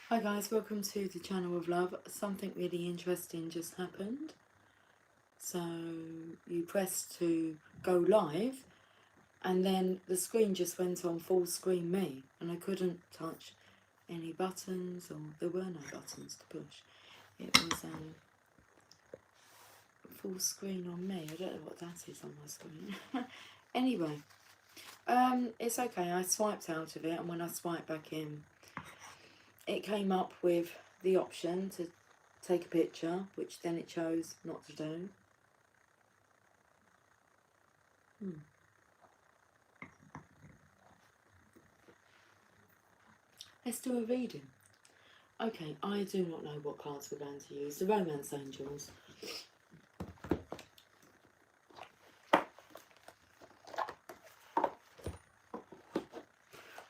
Hi guys, welcome to the channel of love. Something really interesting just happened. So you press to go live and then the screen just went on full screen me and I couldn't touch any buttons, or there were no buttons to push. It was full screen on me. I don't know what that is on my screen. Anyway, it's okay. I swiped out of it, and when I swiped back in, it came up with the option to take a picture, which then it chose not to do. Let's do a reading. Okay, I do not know what cards we're going to use. The Romance Angels.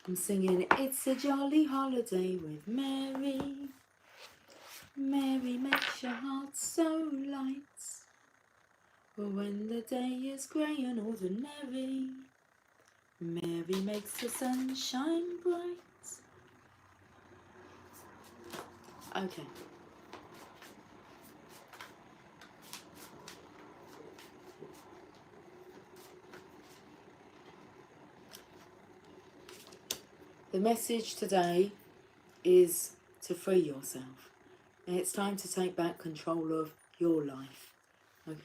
I'm singing It's a Jolly Holiday with Mary. Mary makes your heart so light. But when the day is grey and ordinary, Mary makes the sun shine bright. Okay. The message today is to free yourself. And it's time to take back control of your life. Okay.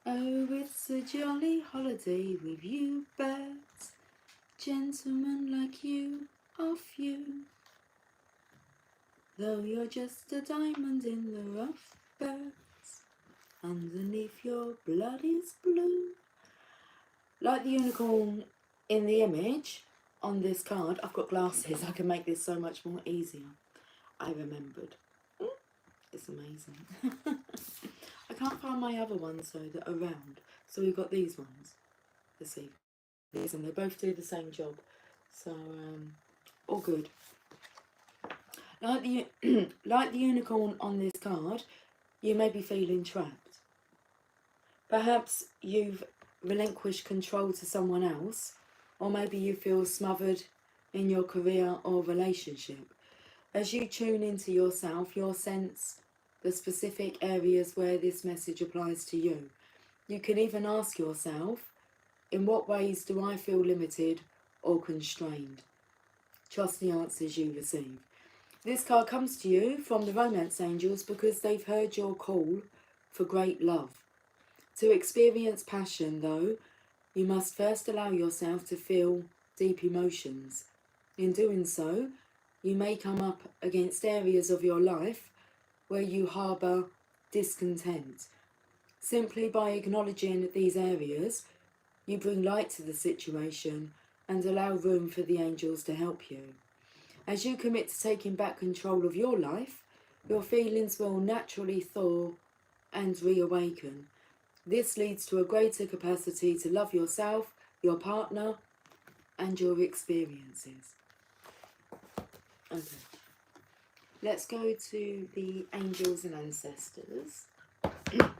Oh, it's a jolly holiday with you birds. Gentlemen like you are few. Though you're just a diamond in the rough, birds, underneath your blood is blue. Like the unicorn in the image on this card, I've got glasses. I can make this so much more easier. I remembered. It's amazing. I can't find my other ones though that are round. So we've got these ones. Let's see. These, and they both do the same job. So all good. Like the like the unicorn on this card, you may be feeling trapped. Perhaps you've relinquished control to someone else, or maybe you feel smothered in your career or relationship. As you tune into yourself, you'll sense the specific areas where this message applies to you. You can even ask yourself, in what ways do I feel limited or constrained? Trust the answers you receive. This card comes to you from the Romance Angels because they've heard your call for great love. To experience passion, though, you must first allow yourself to feel deep emotions. In doing so, you may come up against areas of your life where you harbour discontent. Simply by acknowledging these areas, you bring light to the situation and allow room for the angels to help you. As you commit to taking back control of your life, your feelings will naturally thaw and reawaken. This leads to a greater capacity to love yourself, your partner, and your experiences. Okay. Let's go to the angels and ancestors. Look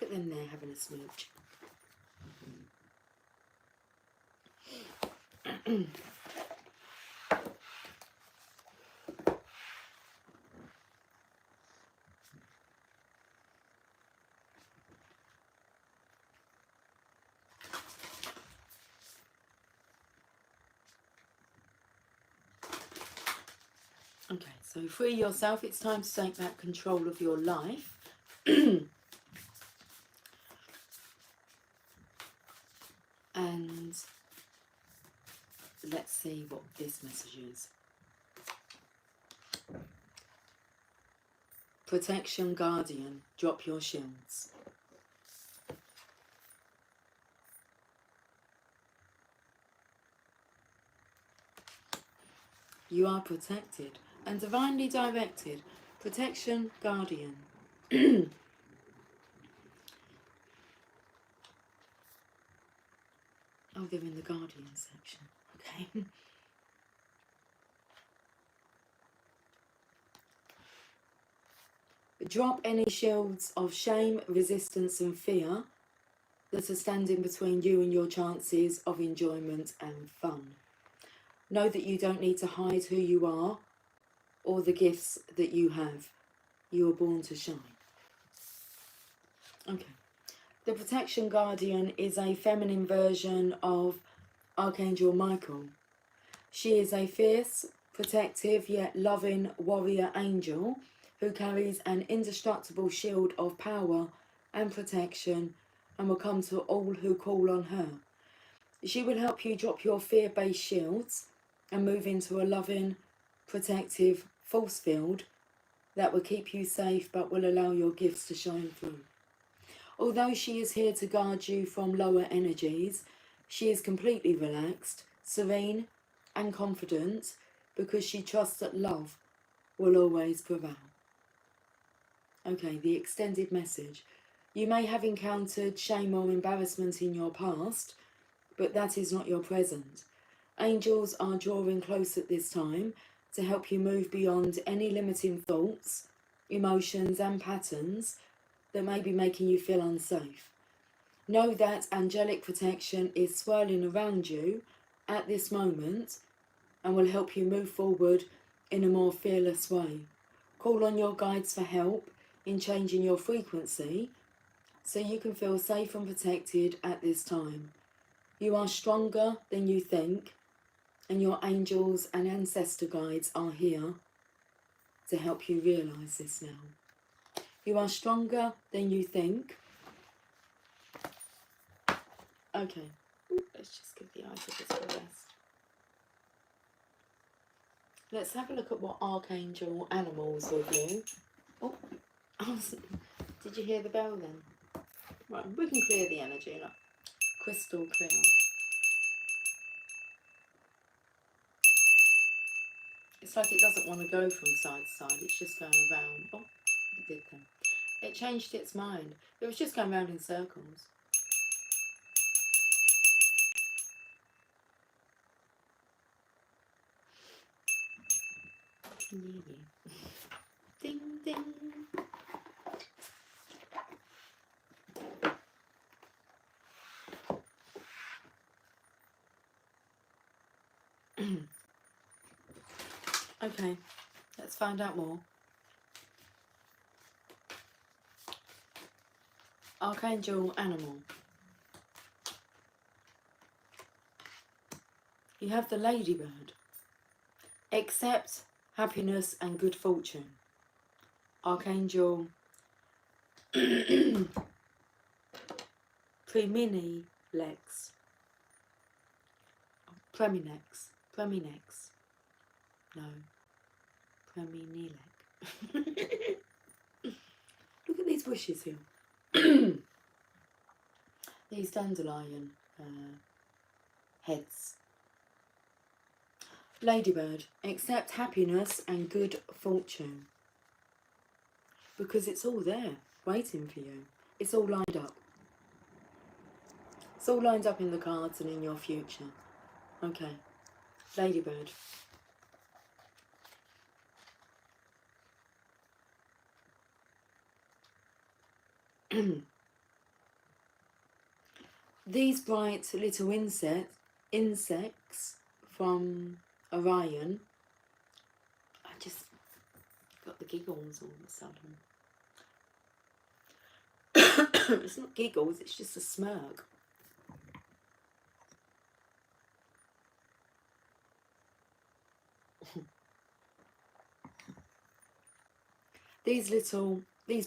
at them there having a smooch. Okay, so free yourself. It's time to take back control of your life. And let's see what this message is. Protection Guardian, drop your shields. You are protected and divinely directed. Protection Guardian. Oh, they're in the Guardian section. Okay. Drop any shields of shame, resistance and fear that are standing between you and your chances of enjoyment and fun. Know that you don't need to hide who you are or the gifts that you have. You are born to shine. Okay. The Protection Guardian is a feminine version of Archangel Michael. She is a fierce, protective yet loving warrior angel who carries an indestructible shield of power and protection and will come to all who call on her. She will help you drop your fear-based shields and move into a loving, protective force field that will keep you safe but will allow your gifts to shine through. Although she is here to guard you from lower energies, she is completely relaxed, serene and confident because she trusts that love will always prevail. Okay, the extended message. You may have encountered shame or embarrassment in your past, but that is not your present. Angels are drawing close at this time to help you move beyond any limiting thoughts, emotions and patterns that may be making you feel unsafe. Know that angelic protection is swirling around you at this moment and will help you move forward in a more fearless way. Call on your guides for help in changing your frequency so you can feel safe and protected at this time. You are stronger than you think, and your angels and ancestor guides are here to help you realise this now. You are stronger than you think. Okay, let's just give the eyes a bit of a rest. Let's have a look at what Archangel Animals will do. Oh, did you hear the bell then? Right, we can clear the energy, look. Crystal clear. It's like it doesn't want to go from side to side, it's just going around. Oh, it did then. It changed its mind. It was just going round in circles. Yeah. Ding, ding. Okay, let's find out more. Archangel Animal. You have the ladybird. Accept happiness and good fortune. Archangel Preminilex. Preminex. No. Preminilec. Look at these bushes here. These dandelion heads. Ladybird, accept happiness and good fortune. Because it's all there, waiting for you. It's all lined up. It's all lined up in the cards and in your future. Okay, Ladybird. These bright little insects from Orion, I just got the giggles all of a sudden. It's not giggles, it's just a smirk. These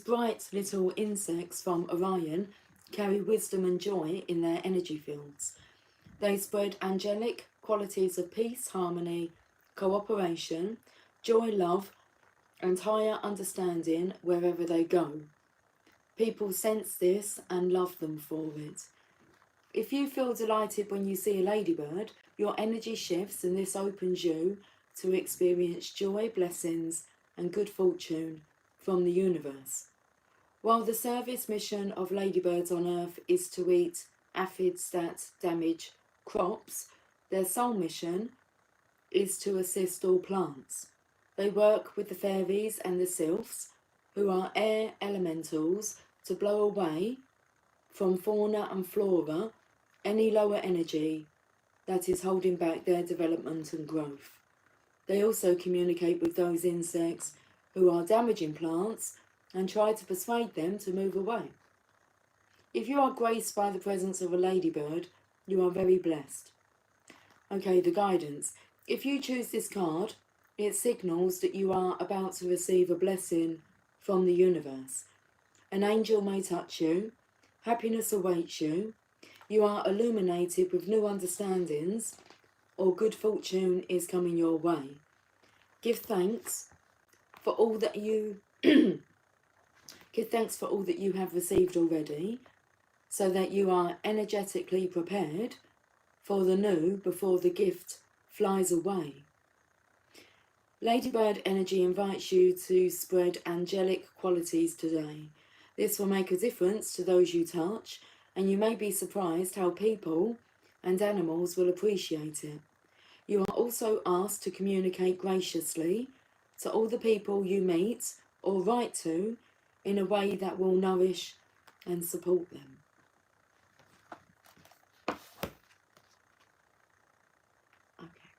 bright little insects from Orion carry wisdom and joy in their energy fields. They spread angelic qualities of peace, harmony, cooperation, joy, love, and higher understanding wherever they go. People sense this and love them for it. If you feel delighted when you see a ladybird, your energy shifts and this opens you to experience joy, blessings, and good fortune from the universe. While the service mission of ladybirds on Earth is to eat aphids that damage crops, their sole mission is to assist all plants. They work with the fairies and the sylphs who are air elementals, to blow away from fauna and flora any lower energy that is holding back their development and growth. They also communicate with those insects who are damaging plants and try to persuade them to move away. If you are graced by the presence of a ladybird, you are very blessed. Okay, the guidance. If you choose this card, it signals that you are about to receive a blessing from the universe. An angel may touch you, happiness awaits you, you are illuminated with new understandings, or good fortune is coming your way. Give thanks for all that you give thanks for all that you have received already, so that you are energetically prepared for the new before the gift flies away. Ladybird energy invites you to spread angelic qualities today. This will make a difference to those you touch, and you may be surprised how people and animals will appreciate it. You are also asked to communicate graciously to all the people you meet or write to in a way that will nourish and support them. Okay,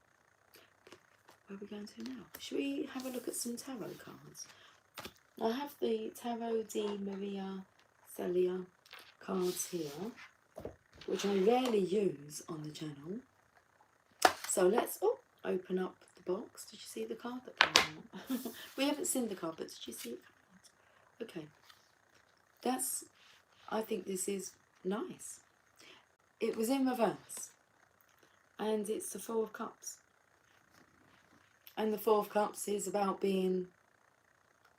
where are we going to now? Should we have a look at some tarot cards? I have the Tarot di Maria Celia cards here, which I rarely use on the channel. So let's open up the box. Did you see the card that came out? We haven't seen the card, but did you see it come out? Okay. I think this is nice. It was in reverse. And it's the Four of Cups. And the Four of Cups is about being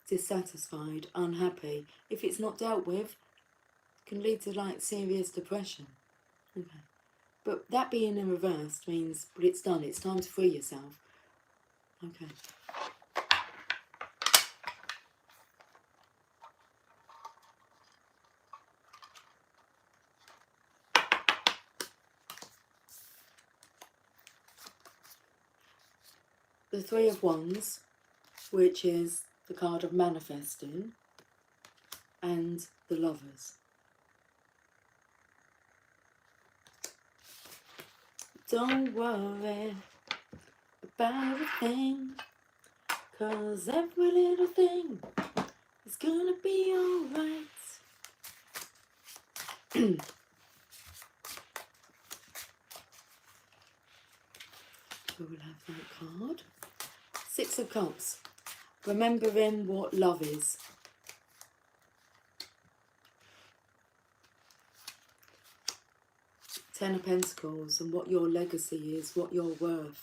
dissatisfied, unhappy. If it's not dealt with, it can lead to like serious depression. Okay. But that being in reverse means, but it's done, it's time to free yourself. Okay. The Three of Wands, which is the card of manifesting, and the Lovers. Don't worry about a thing, 'cause every little thing is gonna be alright. So we'll have that card. Six of Cups. Remembering what love is. Ten of Pentacles, and what your legacy is, what your worth,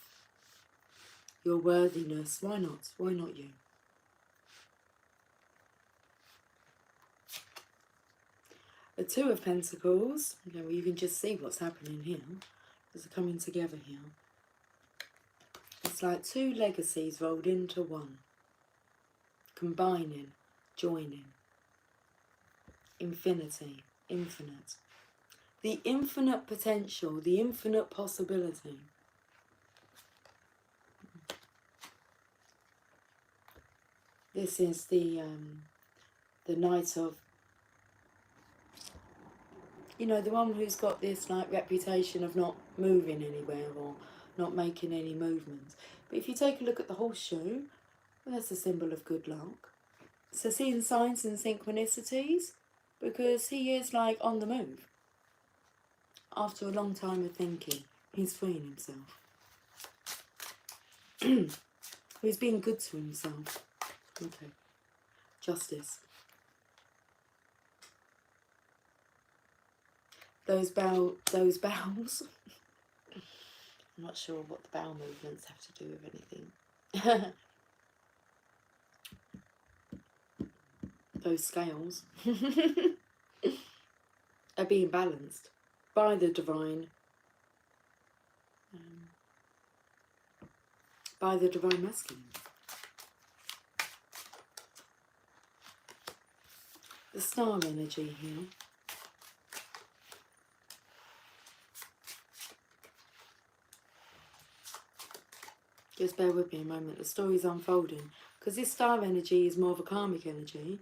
your worthiness. Why not? Why not you? The Two of Pentacles. Okay, well, you can just see what's happening here. It's coming together here. It's like two legacies rolled into one. Combining, joining. Infinity, infinite. The infinite potential, the infinite possibility. This is the Knight of, you know, the one who's got this like reputation of not moving anywhere or not making any movements. But if you take a look at the horseshoe, well, that's a symbol of good luck. So seeing signs and synchronicities, because he is like on the move. After a long time of thinking, he's freeing himself. He's being good to himself. Okay. Justice. Those bowels. I'm not sure what the bowel movements have to do with anything. Those scales are being balanced by the divine, masculine. The star energy here. Just bear with me a moment. The story's unfolding. because this star energy is more of a karmic energy,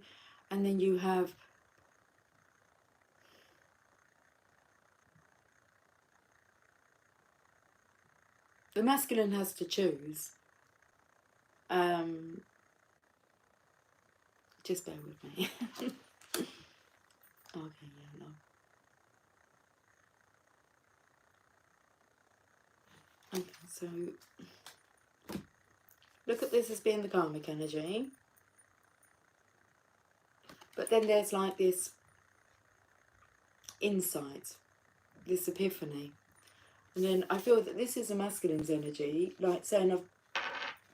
and then you have the masculine has to choose. Just bear with me. Okay, yeah, no. Okay, so look at this as being the karmic energy. But then there's like this insight, this epiphany. And then I feel that this is a masculine's energy, like saying,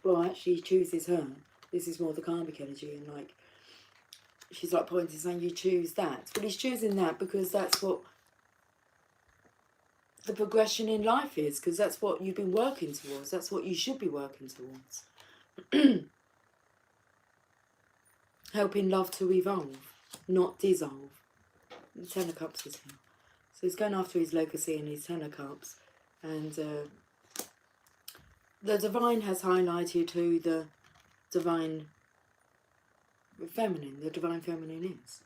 well, actually, he chooses her. This is more the karmic energy, and like, she's like pointing, saying, you choose that. But he's choosing that because that's what the progression in life is, because that's what you've been working towards. That's what you should be working towards. Helping love to evolve, not dissolve. The Ten of Cups is here. So he's going after his legacy and his Ten of Cups. And the divine has highlighted who the divine feminine, is.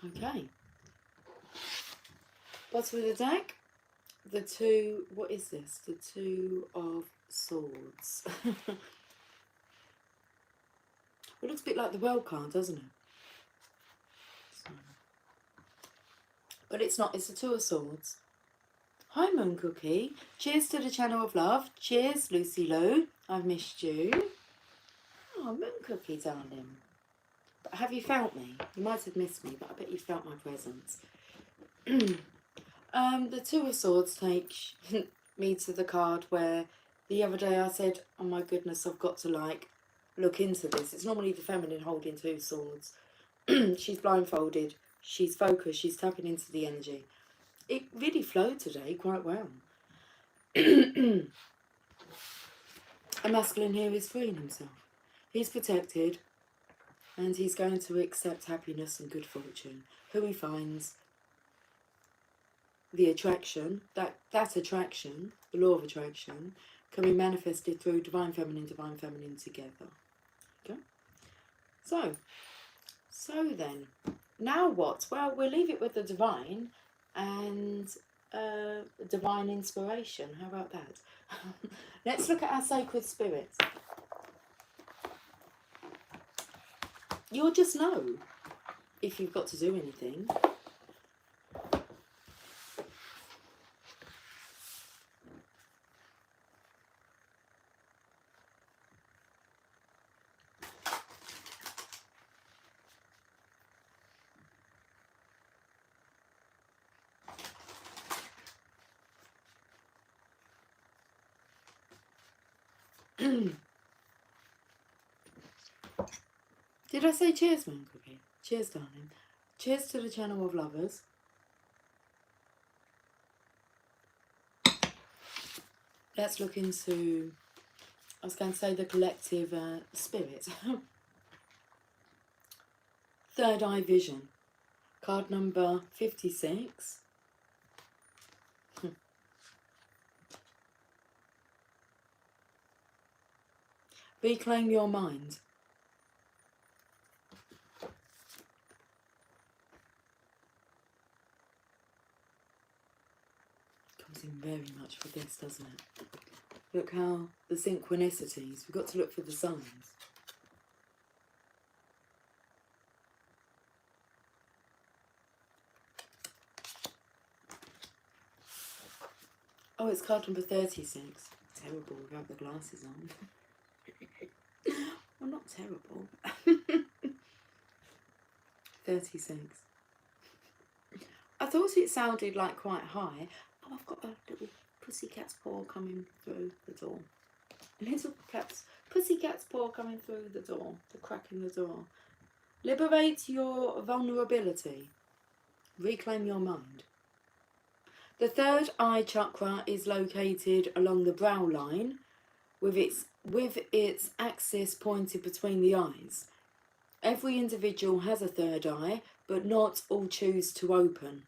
Okay. Bottom of the deck, the two, what is this? The Two of Swords. It looks a bit like the World card, doesn't it? So. But it's not, it's the Two of Swords. Hi Moon Cookie, cheers to the channel of love. Cheers Lucy Lou, I've missed you. Oh Moon Cookie darling. But have you felt me? You might have missed me, but I bet you felt my presence. The Two of Swords take me to the card where the other day I said, oh my goodness, I've got to like look into this. It's normally the feminine holding two swords. She's blindfolded, she's focused, she's tapping into the energy. It really flowed today quite well. A masculine here is freeing himself. He's protected and he's going to accept happiness and good fortune. Who he finds, the attraction, that attraction, the law of attraction, can be manifested through divine feminine together. Okay? So then, now what? Well, we'll leave it with the divine and divine inspiration. How about that? Let's look at our sacred spirits. You'll just know if you've got to do anything. Did I say cheers, Moon Cookie? Cheers, darling. Cheers to the channel of lovers. Let's look into, I was going to say the collective spirit. Third eye vision. Card number 56. Reclaim your mind. Comes in very much for this, doesn't it? Look how the synchronicities, we've got to look for the signs. Oh, it's card number 36. Terrible without the glasses on. Well, not terrible. 36. I thought it sounded like quite high. Oh, I've got a little pussycat's paw coming through the door. Little pussycat's paw coming through the door. The crack in the door. Liberate your vulnerability. Reclaim your mind. The third eye chakra is located along the brow line with its axis pointed between the eyes. Every individual has a third eye, but not all choose to open.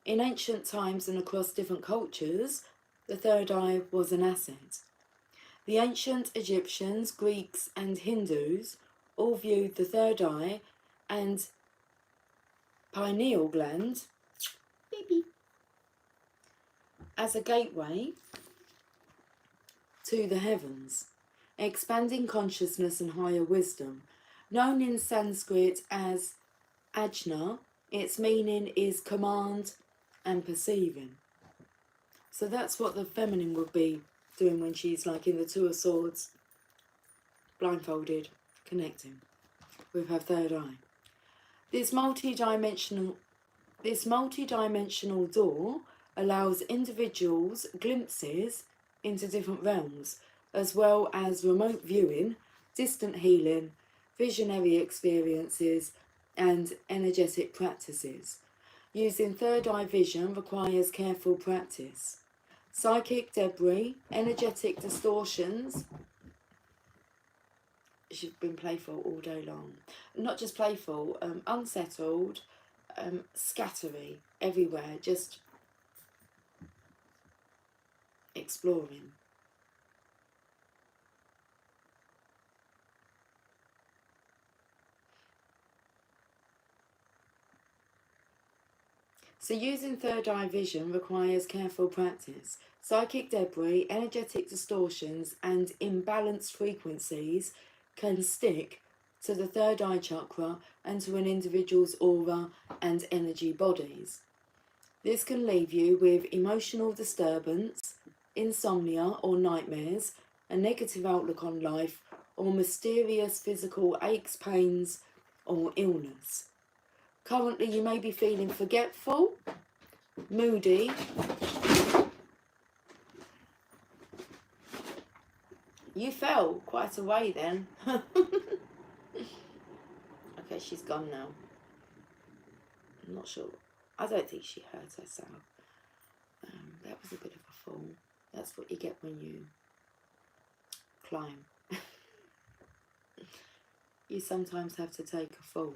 In ancient times and across different cultures, the third eye was an asset. The ancient Egyptians, Greeks and Hindus all viewed the third eye and pineal gland as a gateway to the heavens, expanding consciousness and higher wisdom. Known in Sanskrit as ajna, its meaning is command and perceiving. So that's what the feminine would be doing when she's like in the Two of Swords, blindfolded, connecting with her third eye. This multi-dimensional door allows individuals glimpses into different realms, as well as remote viewing, distant healing, visionary experiences, and energetic practices. Using third eye vision requires careful practice. Psychic debris, energetic distortions. She's been playful all day long. Not just playful, unsettled, scattery everywhere, just exploring. So using third eye vision requires careful practice. Psychic debris, energetic distortions and imbalanced frequencies can stick to the third eye chakra and to an individual's aura and energy bodies. This can leave you with emotional disturbance, insomnia or nightmares, a negative outlook on life, or mysterious physical aches, pains or illness. Currently you may be feeling forgetful, moody, you fell quite a way then. Okay, she's gone now. I'm not sure. I don't think she hurt herself. That was a bit of a fall. That's what you get when you climb. You sometimes have to take a fall.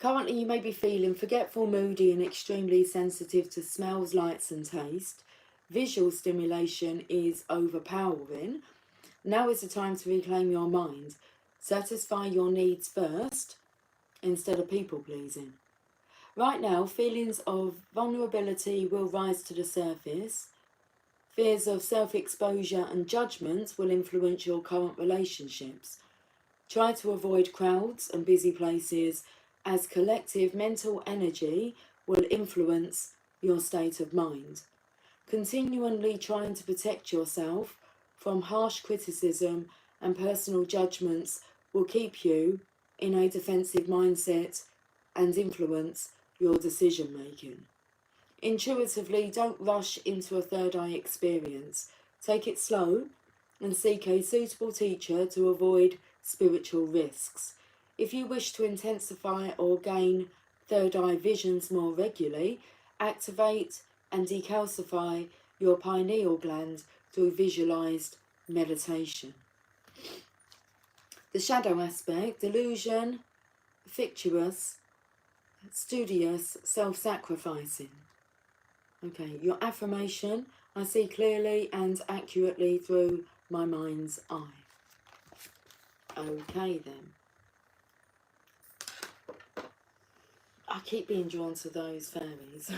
Currently you may be feeling forgetful, moody and extremely sensitive to smells, lights and taste. Visual stimulation is overpowering. Now is the time to reclaim your mind. Satisfy your needs first instead of people pleasing. Right now, feelings of vulnerability will rise to the surface. Fears of self-exposure and judgment will influence your current relationships. Try to avoid crowds and busy places, as collective mental energy will influence your state of mind. Continually trying to protect yourself from harsh criticism and personal judgments will keep you in a defensive mindset and influence your decision making. Intuitively, don't rush into a third eye experience. Take it slow and seek a suitable teacher to avoid spiritual risks. If you wish to intensify or gain third eye visions more regularly, activate and decalcify your pineal gland through visualized meditation. The shadow aspect, delusion, fictitious, studious, self-sacrificing. Okay, your affirmation, I see clearly and accurately through my mind's eye. Okay then. I keep being drawn to those fairies.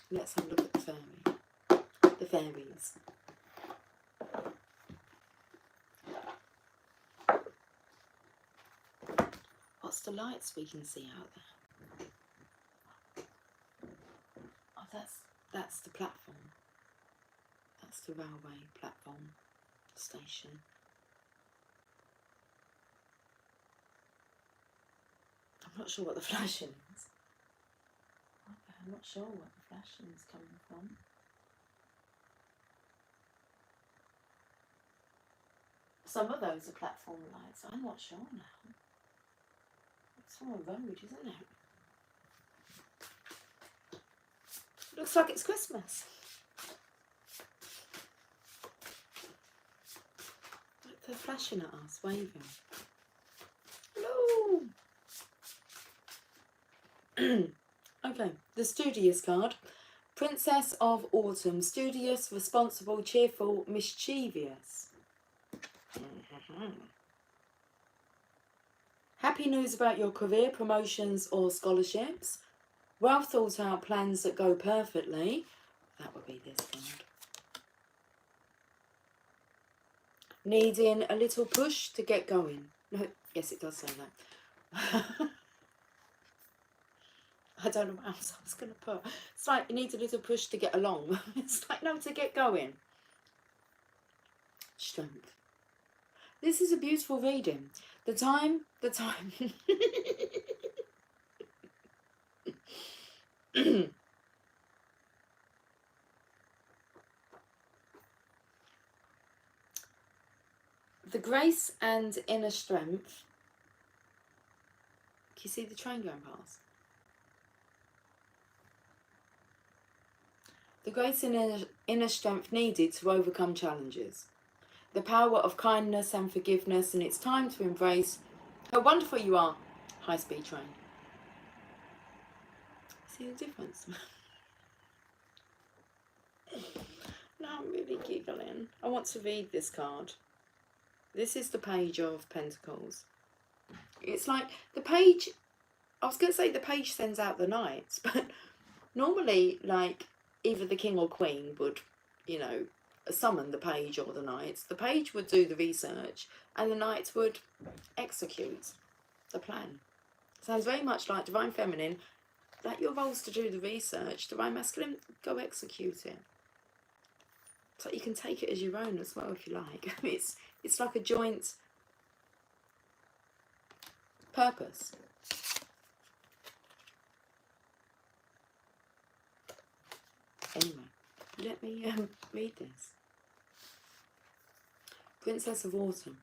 Let's have a look at the fairies. What's the lights we can see out there? Oh, that's the platform. That's the railway platform station. I'm not sure what the flashing is. Okay, I'm not sure what the flashing is coming from. Some of those are platform lights. I'm not sure now. It's on a road, isn't it? Looks like it's Christmas. Look, they're flashing at us, waving. Hello! Okay, the studious card. Princess of Autumn. Studious, responsible, cheerful, mischievous. Happy news about your career, promotions or scholarships. Well thought out plans that go perfectly. That would be this card. Needing a little push to get going. No, yes, it does say that. I don't know what else I was going to put. It's like you need a little push to get along. It's like, no, to get going. Strength. This is a beautiful reading. The time. The grace and inner strength. Can you see the train going past? The grace and inner strength needed to overcome challenges. The power of kindness and forgiveness, and it's time to embrace how wonderful you are. High-speed train. See the difference? Now I'm really giggling. I want to read this card. This is the Page of Pentacles. It's like the page, I was going to say the page sends out the knights, but normally, like, either the king or queen would, you know, summon the page or the knights. The page would do the research and the knights would execute the plan. Sounds very much like Divine Feminine. Like, your role's to do the research. Divine Masculine, go execute it. So you can take it as your own as well if you like. It's like a joint purpose. Anyway, let me read this. Princess of Autumn.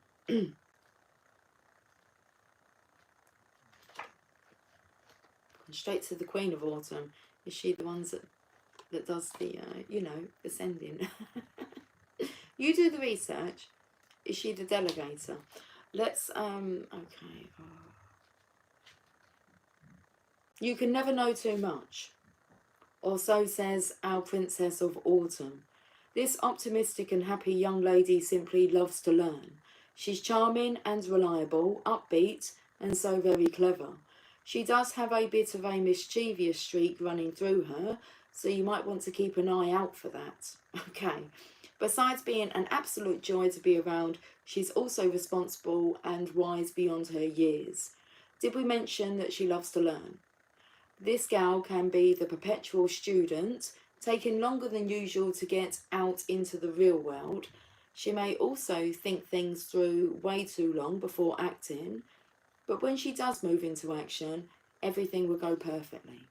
Straight to the Queen of Autumn. Is she the ones that does the, you know, the sending? You do the research. Is she the delegator? Let's, okay. You can never know too much. Or so says our Princess of Autumn. This optimistic and happy young lady simply loves to learn. She's charming and reliable, upbeat, and so very clever. She does have a bit of a mischievous streak running through her, so you might want to keep an eye out for that. Okay. Besides being an absolute joy to be around, she's also responsible and wise beyond her years. Did we mention that she loves to learn? This gal can be the perpetual student, taking longer than usual to get out into the real world. She may also think things through way too long before acting, but when she does move into action, everything will go perfectly.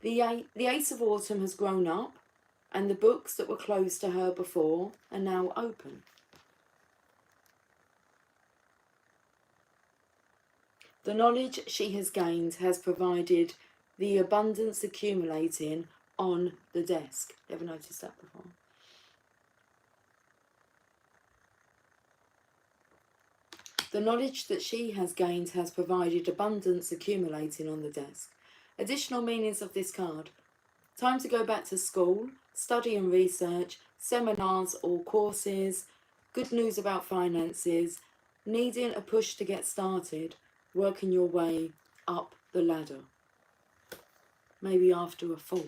The Ace of Autumn has grown up, and the books that were closed to her before are now open. The knowledge she has gained has provided the abundance accumulating on the desk. Never noticed that before. The knowledge that she has gained has provided abundance accumulating on the desk. Additional meanings of this card. Time to go back to school, study and research, seminars or courses, good news about finances, needing a push to get started, working your way up the ladder. Maybe after a fall.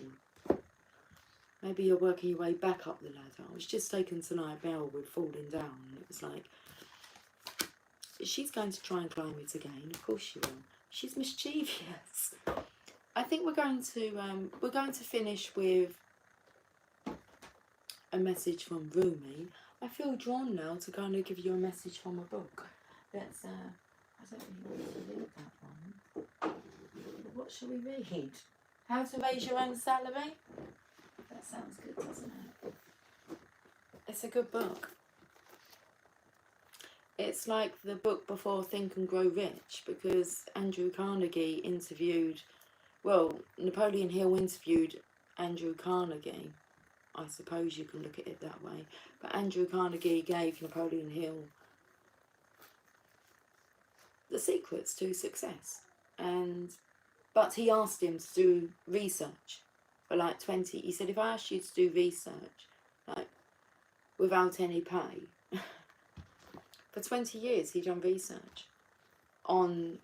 Maybe you're working your way back up the ladder. I was just taken tonight, Belle, with falling down. And it was like, she's going to try and climb it again. Of course she will. She's mischievous. I think we're going to finish with a message from Rumi. I feel drawn now to kind of give you a message from a book. That's I don't really want to read that one. What shall we read? How to Raise Your Own Salary? That sounds good, doesn't it? It's a good book. It's like the book before Think and Grow Rich, because Andrew Carnegie interviewed, well, Napoleon Hill interviewed Andrew Carnegie. I suppose you can look at it that way. But Andrew Carnegie gave Napoleon Hill the secrets to success. And But he asked him to do research for like 20. He said, if I asked you to do research, like, without any pay, for 20 years he done research on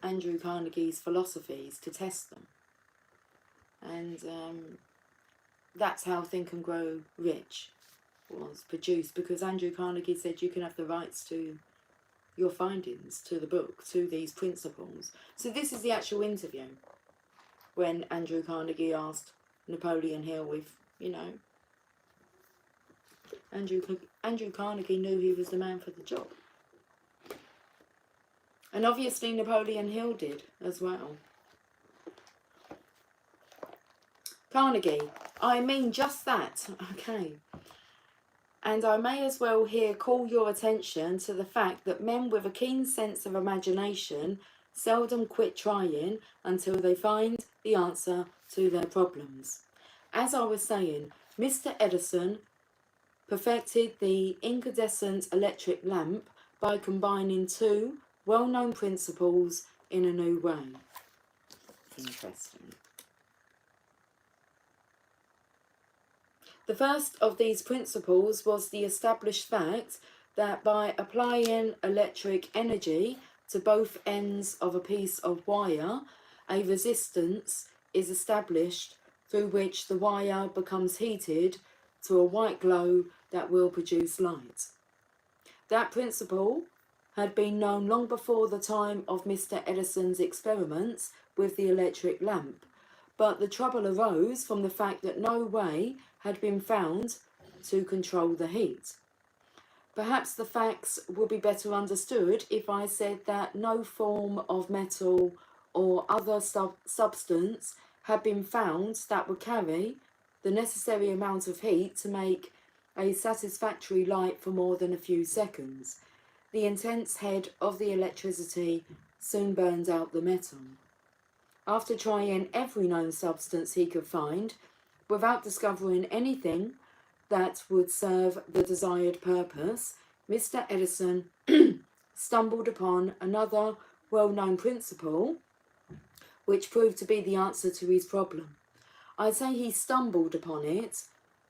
Andrew Carnegie's philosophies to test them. And that's how Think and Grow Rich was produced, because Andrew Carnegie said you can have the rights to your findings, to the book, to these principles. So this is the actual interview when Andrew Carnegie asked Napoleon Hill if, you know, Andrew Carnegie knew he was the man for the job. And obviously Napoleon Hill did as well. Carnegie, I mean just that, okay. And I may as well here call your attention to the fact that men with a keen sense of imagination seldom quit trying until they find the answer to their problems. As I was saying, Mr. Edison perfected the incandescent electric lamp by combining two well-known principles in a new way. Interesting. The first of these principles was the established fact that by applying electric energy to both ends of a piece of wire, a resistance is established through which the wire becomes heated to a white glow that will produce light. That principle had been known long before the time of Mr. Edison's experiments with the electric lamp, but the trouble arose from the fact that no way had been found to control the heat. Perhaps the facts would be better understood if I said that no form of metal or other substance had been found that would carry the necessary amount of heat to make a satisfactory light for more than a few seconds. The intense heat of the electricity soon burned out the metal. After trying every known substance he could find, without discovering anything that would serve the desired purpose, Mr. Edison stumbled upon another well-known principle which proved to be the answer to his problem. I'd say he stumbled upon it,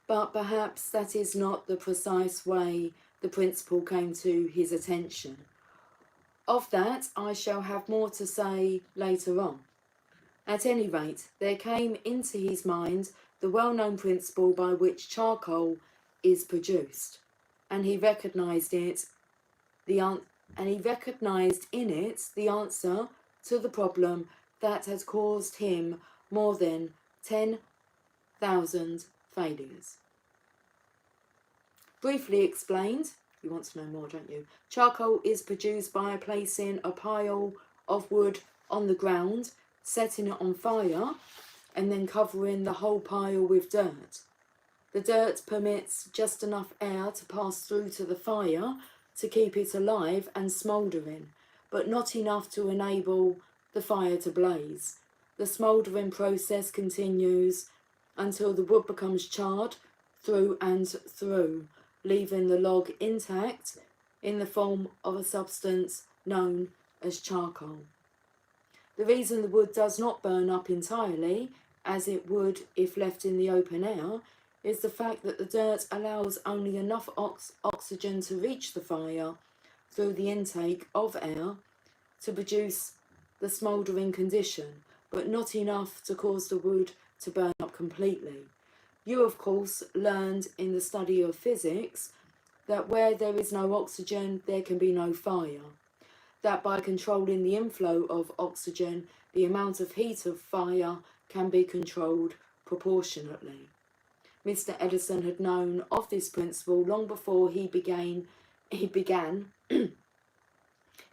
but perhaps that is not the precise way the principle came to his attention. Of that I shall have more to say later on. At any rate, there came into his mind the well-known principle by which charcoal is produced, and he recognised in it the answer to the problem that had caused him more than 10,000 failures. Briefly explained, you want to know more, don't you? Charcoal is produced by placing a pile of wood on the ground, setting it on fire, and then covering the whole pile with dirt. The dirt permits just enough air to pass through to the fire to keep it alive and smouldering, but not enough to enable the fire to blaze. The smouldering process continues until the wood becomes charred through and through, leaving the log intact in the form of a substance known as charcoal. The reason the wood does not burn up entirely, as it would if left in the open air, is the fact that the dirt allows only enough oxygen to reach the fire through the intake of air to produce the smouldering condition, but not enough to cause the wood to burn up completely. You, of course, learned in the study of physics that where there is no oxygen, there can be no fire. That by controlling the inflow of oxygen, the amount of heat of fire can be controlled proportionately. Mr. Edison had known of this principle long before he began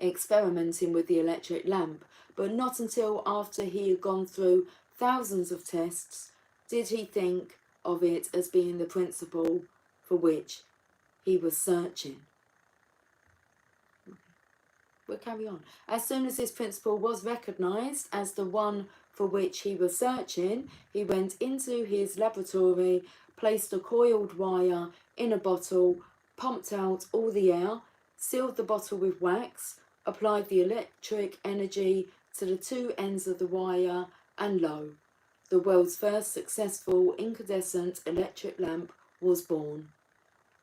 experimenting with the electric lamp, but not until after he had gone through thousands of tests did he think of it as being the principle for which he was searching. We'll carry on. As soon as this principle was recognised as the one for which he was searching, he went into his laboratory, placed a coiled wire in a bottle, pumped out all the air, sealed the bottle with wax, applied the electric energy to the two ends of the wire, and lo, the world's first successful incandescent electric lamp was born.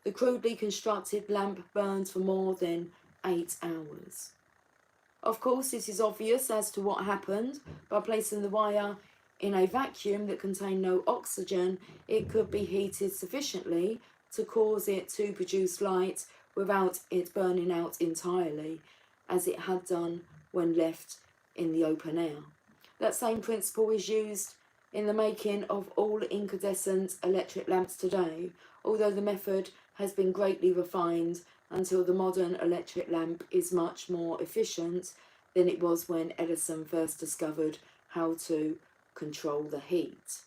The crudely constructed lamp burned for more than 8 hours. Of course, it is obvious as to what happened. By placing the wire in a vacuum that contained no oxygen, it could be heated sufficiently to cause it to produce light without it burning out entirely, as it had done when left in the open air. That same principle is used in the making of all incandescent electric lamps today, although the method has been greatly refined until the modern electric lamp is much more efficient than it was when Edison first discovered how to control the heat.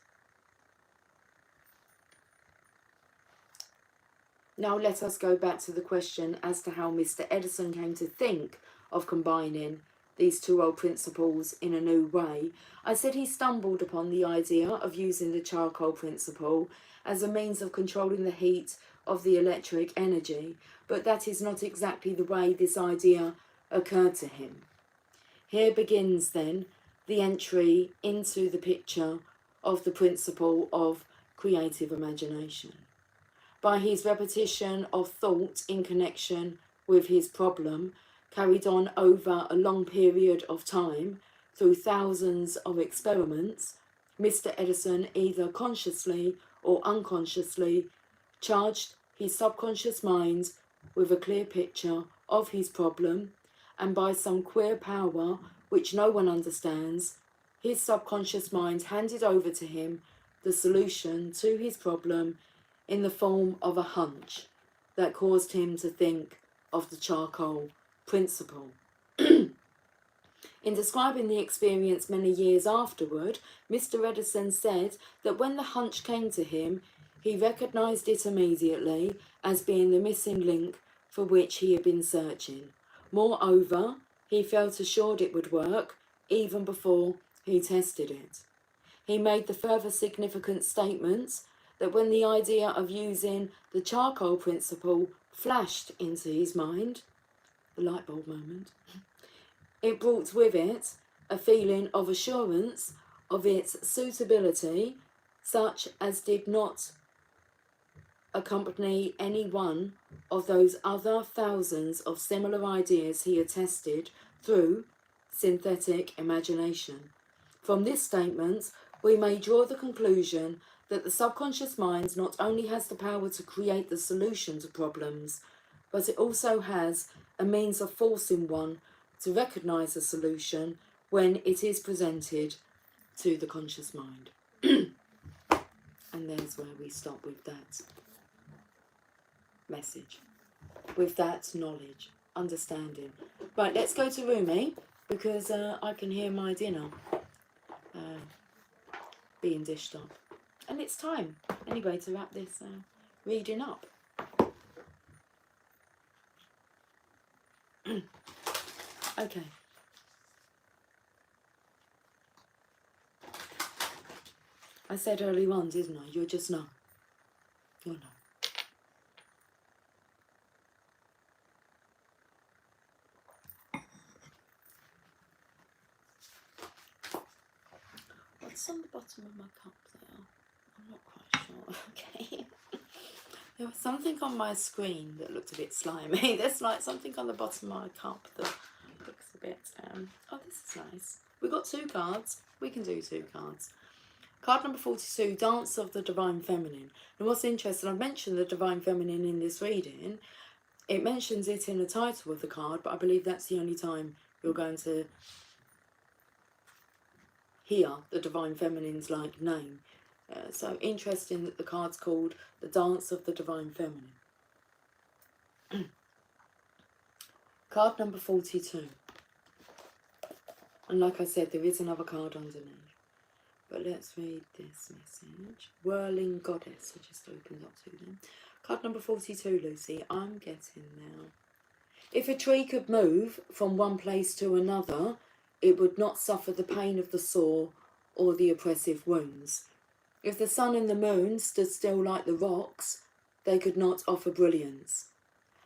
Now let us go back to the question as to how Mr. Edison came to think of combining these two old principles in a new way. I said he stumbled upon the idea of using the charcoal principle as a means of controlling the heat of the electric energy, but that is not exactly the way this idea occurred to him. Here begins then the entry into the picture of the principle of creative imagination. By his repetition of thought in connection with his problem, carried on over a long period of time through thousands of experiments, Mr. Edison either consciously or unconsciously charged his subconscious mind with a clear picture of his problem, and by some queer power which no one understands, his subconscious mind handed over to him the solution to his problem in the form of a hunch that caused him to think of the charcoal principle. In describing the experience many years afterward, Mr. Edison said that when the hunch came to him, he recognised it immediately as being the missing link for which he had been searching. Moreover, he felt assured it would work even before he tested it. He made the further significant statement that when the idea of using the charcoal principle flashed into his mind, the light bulb moment, it brought with it a feeling of assurance of its suitability, such as did not accompany any one of those other thousands of similar ideas he had tested through synthetic imagination. From this statement, we may draw the conclusion that the subconscious mind not only has the power to create the solution to problems, but it also has a means of forcing one to recognise a solution when it is presented to the conscious mind. And there's where we stop with that message, with that knowledge, understanding. Right, let's go to Rumi, because I can hear my dinner being dished up. And it's time, anyway, to wrap this reading up. Okay. I said early on, didn't I? You're just no. You're no. What's on the bottom of my cup there? I'm not quite sure. Okay. There was something on my screen that looked a bit slimy. There's like something on the bottom of my cup that looks a bit... oh, this is nice. We've got 2 cards. We can do 2 cards. Card number 42, Dance of the Divine Feminine. And what's interesting, I've mentioned the Divine Feminine in this reading. It mentions it in the title of the card, but I believe that's the only time you're going to hear the Divine Feminine's like name. So interesting that the card's called the Dance of the Divine Feminine. Card number 42. And like I said, there is another card underneath. But let's read this message. Whirling Goddess. I just opened up to them. Card number 42, Lucy. I'm getting there. If a tree could move from one place to another, it would not suffer the pain of the sore or the oppressive wounds. If the sun and the moon stood still like the rocks, they could not offer brilliance.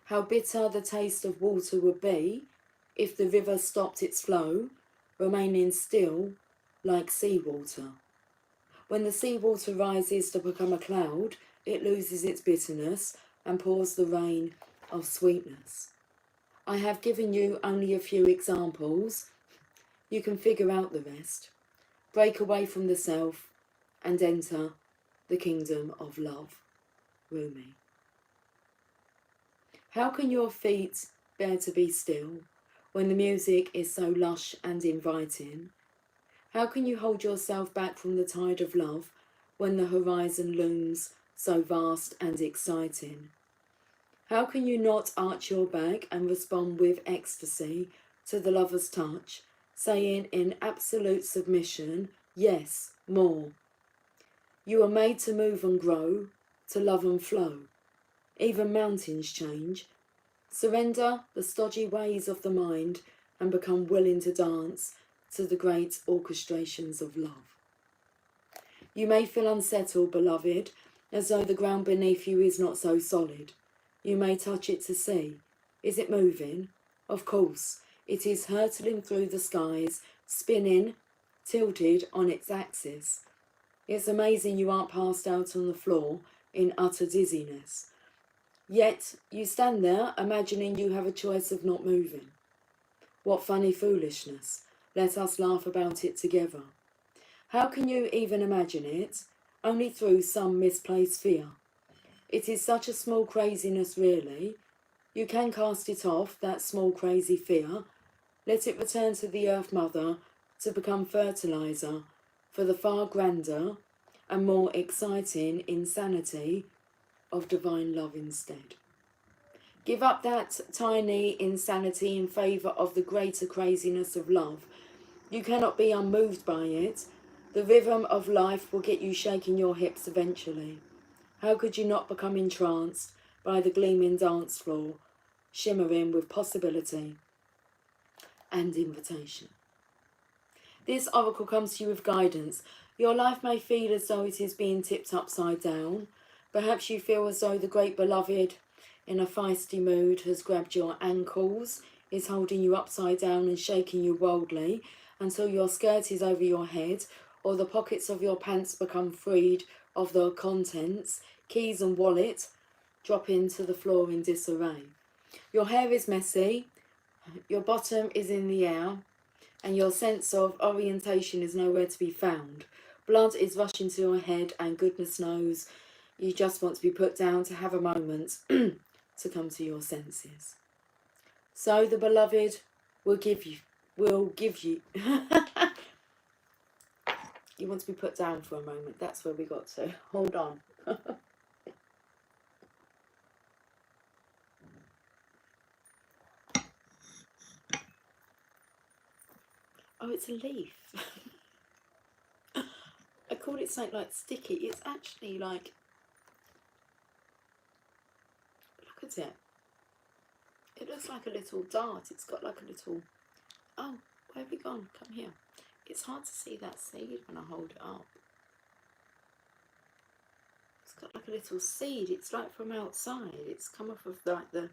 How bitter the taste of water would be if the river stopped its flow, remaining still like seawater. When the seawater rises to become a cloud, it loses its bitterness and pours the rain of sweetness. I have given you only a few examples. You can figure out the rest. Break away from the self and enter the kingdom of love. Rumi. How can your feet bear to be still when the music is so lush and inviting? How can you hold yourself back from the tide of love when the horizon looms so vast and exciting? How can you not arch your back and respond with ecstasy to the lover's touch, saying in absolute submission, yes, more? You are made to move and grow, to love and flow. Even mountains change. Surrender the stodgy ways of the mind and become willing to dance to the great orchestrations of love. You may feel unsettled, beloved, as though the ground beneath you is not so solid. You may touch it to see. Is it moving? Of course, it is hurtling through the skies, spinning, tilted on its axis. It's amazing you aren't passed out on the floor in utter dizziness. Yet you stand there imagining you have a choice of not moving. What funny foolishness. Let us laugh about it together. How can you even imagine it? Only through some misplaced fear. It is such a small craziness, really. You can cast it off, that small crazy fear. Let it return to the Earth Mother to become fertilizer for the far grander and more exciting insanity of divine love instead. Give up that tiny insanity in favour of the greater craziness of love. You cannot be unmoved by it. The rhythm of life will get you shaking your hips eventually. How could you not become entranced by the gleaming dance floor, shimmering with possibility and invitation? This oracle comes to you with guidance. Your life may feel as though it is being tipped upside down. Perhaps you feel as though the great beloved, in a feisty mood, has grabbed your ankles, is holding you upside down and shaking you wildly until your skirt is over your head, or the pockets of your pants become freed of their contents, keys and wallet drop into the floor in disarray. Your hair is messy, your bottom is in the air, and your sense of orientation is nowhere to be found. Blood is rushing to your head, and goodness knows you just want to be put down to have a moment to come to your senses. So the beloved will give you you want to be put down for a moment. That's where we got to. Hold on. Oh, it's a leaf. I called it something like sticky. It's actually like, look at it. It looks like a little dart. It's got like a little, oh, where have we gone? Come here. It's hard to see that seed when I hold it up. It's got like a little seed. It's like from outside. It's come off of like the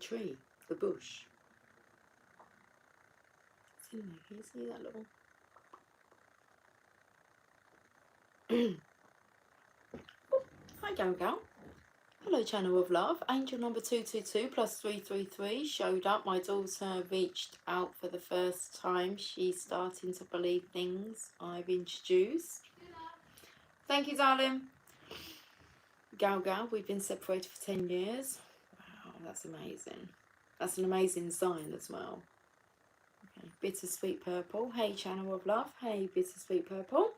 tree, the bush. It's in there. Can you see that little? Oh, hi, Gal. Hello, Channel of Love. Angel number 222 plus 333 showed up. My daughter reached out for the first time. She's starting to believe things I've introduced. Thank you, darling. Gal, we've been separated for 10 years. Wow, that's amazing. That's an amazing sign as well. Okay, Bittersweet Purple. Hey, Channel of Love. Hey, Bittersweet Purple.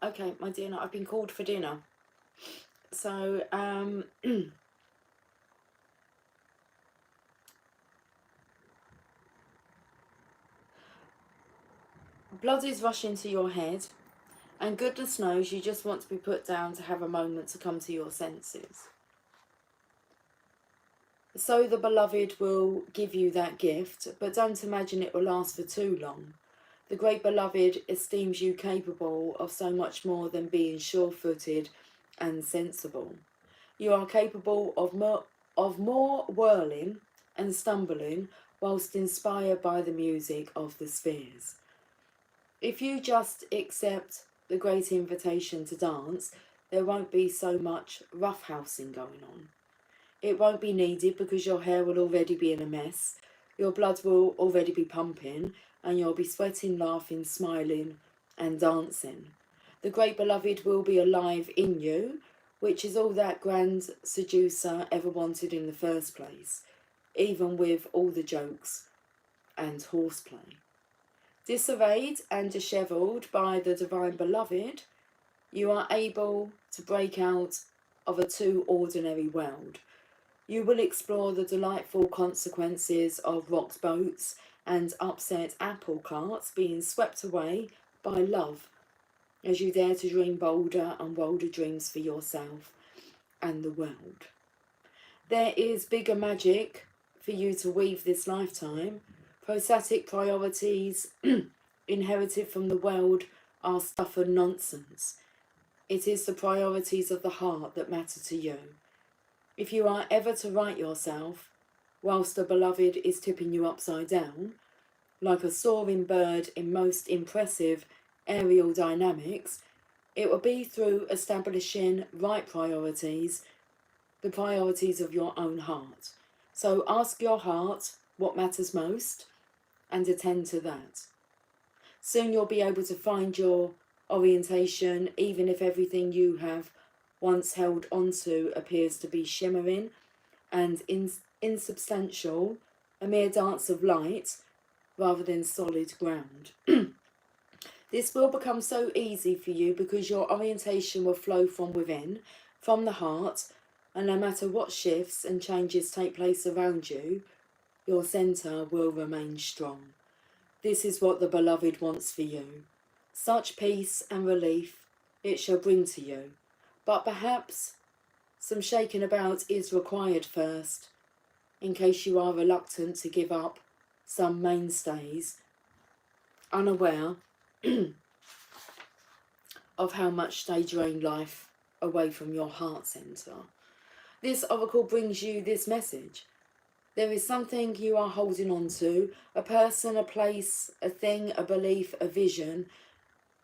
Okay, my dear, I've been called for dinner. So, blood is rushing to your head, and goodness knows you just want to be put down to have a moment to come to your senses. So the beloved will give you that gift, but don't imagine it will last for too long. The great beloved esteems you capable of so much more than being sure-footed and sensible. You are capable of more whirling and stumbling whilst inspired by the music of the spheres. If you just accept the great invitation to dance, there won't be so much roughhousing going on. It won't be needed because your hair will already be in a mess, your blood will already be pumping, and you'll be sweating, laughing, smiling, and dancing. The great beloved will be alive in you, which is all that grand seducer ever wanted in the first place, even with all the jokes and horseplay. Disarrayed and dishevelled by the divine beloved, you are able to break out of a too ordinary world. You will explore the delightful consequences of rocked boats and upset apple carts being swept away by love, as you dare to dream bolder and bolder dreams for yourself and the world. There is bigger magic for you to weave this lifetime. Prostatic priorities inherited from the world are stuff and nonsense. It is the priorities of the heart that matter to you. If you are ever to right yourself, whilst the beloved is tipping you upside down, like a soaring bird in most impressive aerial dynamics, it will be through establishing right priorities, the priorities of your own heart. So ask your heart what matters most and attend to that. Soon you'll be able to find your orientation, even if everything you have once held onto appears to be shimmering and insubstantial, a mere dance of light rather than solid ground. This will become so easy for you because your orientation will flow from within, from the heart, and no matter what shifts and changes take place around you, your centre will remain strong. This is what the beloved wants for you. Such peace and relief it shall bring to you. But perhaps some shaking about is required first, in case you are reluctant to give up some mainstays, unaware of how much they drain life away from your heart centre. This oracle brings you this message. There is something you are holding on to, a person, a place, a thing, a belief, a vision,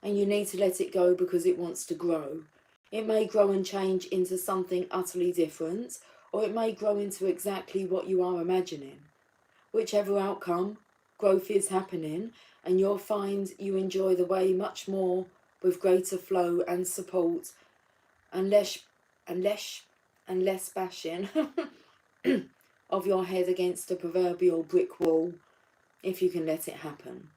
and you need to let it go because it wants to grow. It may grow and change into something utterly different, or it may grow into exactly what you are imagining. Whichever outcome, growth is happening, and you'll find you enjoy the way much more with greater flow and support and less bashing of your head against a proverbial brick wall, if you can let it happen.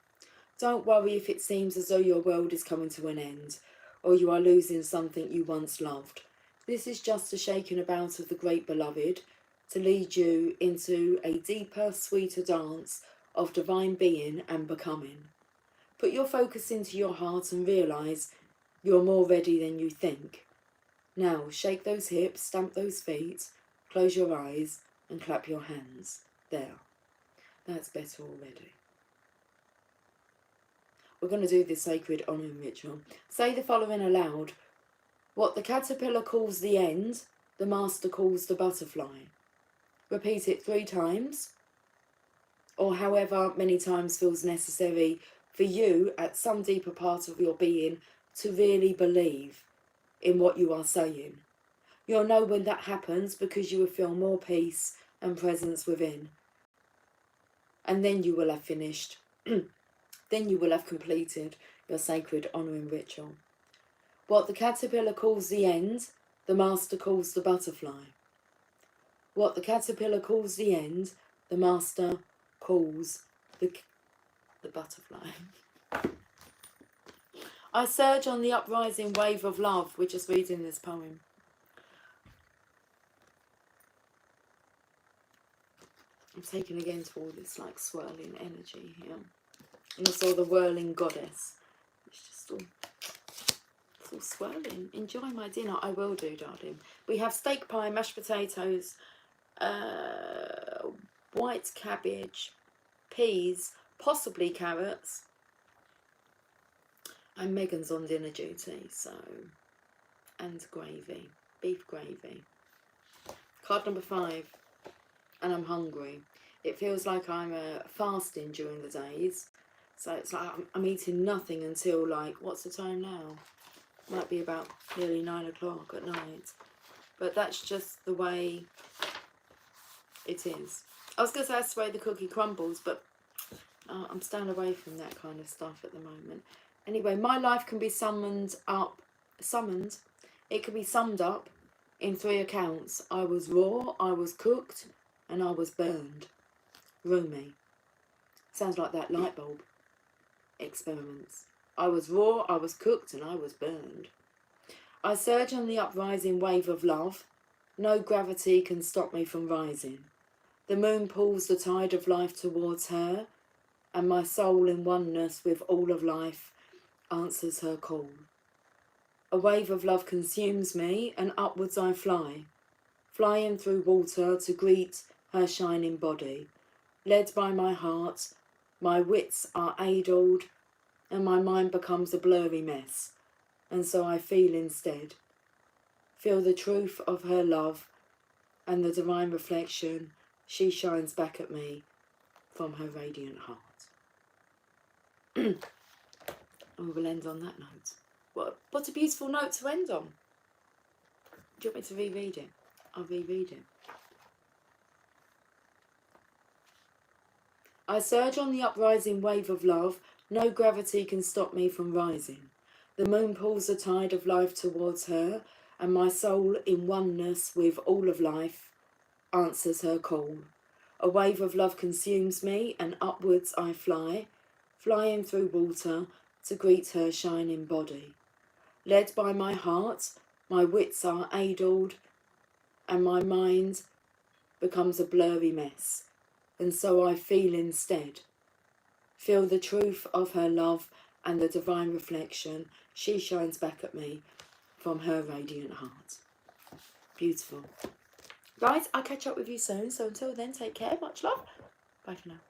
Don't worry if it seems as though your world is coming to an end, or you are losing something you once loved. This is just a shaking about of the great beloved to lead you into a deeper, sweeter dance of divine being and becoming. Put your focus into your heart and realise you're more ready than you think. Now shake those hips, stamp those feet, close your eyes and clap your hands. There. That's better already. We're going to do this sacred honouring ritual. Say the following aloud. What the caterpillar calls the end, the master calls the butterfly. Repeat it 3 times, or however many times feels necessary for you at some deeper part of your being to really believe in what you are saying. You'll know when that happens because you will feel more peace and presence within. And then you will have finished. Then you will have completed your sacred honouring ritual. What the caterpillar calls the end, the master calls the butterfly. What the caterpillar calls the end, the master calls the butterfly. I surge on the uprising wave of love. We're just reading this poem. I'm taking again to all this like swirling energy here. And I saw the whirling goddess. It's just all swirling. Enjoy my dinner. I will do, darling. We have steak pie, mashed potatoes, white cabbage, peas, possibly carrots. And Megan's on dinner duty, so, and gravy, beef gravy. Card number 5, and I'm hungry. It feels like I'm fasting during the days. So it's like I'm eating nothing until, like, what's the time now? Might be about nearly 9 o'clock at night. But that's just the way it is. I was going to say that's the way the cookie crumbles, but I'm staying away from that kind of stuff at the moment. Anyway, my life can be summoned. It can be summed up in 3 accounts. I was raw, I was cooked, and I was burned. Rumi. Sounds like that light bulb experiments. I was raw, I was cooked, and I was burned. I surge on the uprising wave of love. No gravity can stop me from rising. The moon pulls the tide of life towards her, and my soul in oneness with all of life answers her call. A wave of love consumes me, and upwards I fly, flying through water to greet her shining body. Led by my heart, my wits are addled, and my mind becomes a blurry mess, and so I feel instead. Feel the truth of her love and the divine reflection she shines back at me from her radiant heart. And we'll end on that note. What a beautiful note to end on. Do you want me to reread it? I'll reread it. I surge on the uprising wave of love. No gravity can stop me from rising. The moon pulls the tide of life towards her, and my soul in oneness with all of life answers her call. A wave of love consumes me, and upwards I fly, flying through water to greet her shining body. Led by my heart, my wits are addled, and my mind becomes a blurry mess, and so I feel instead. Feel the truth of her love and the divine reflection she shines back at me from her radiant heart. Beautiful. Guys, I'll catch up with you soon, so until then, take care, much love. Bye for now.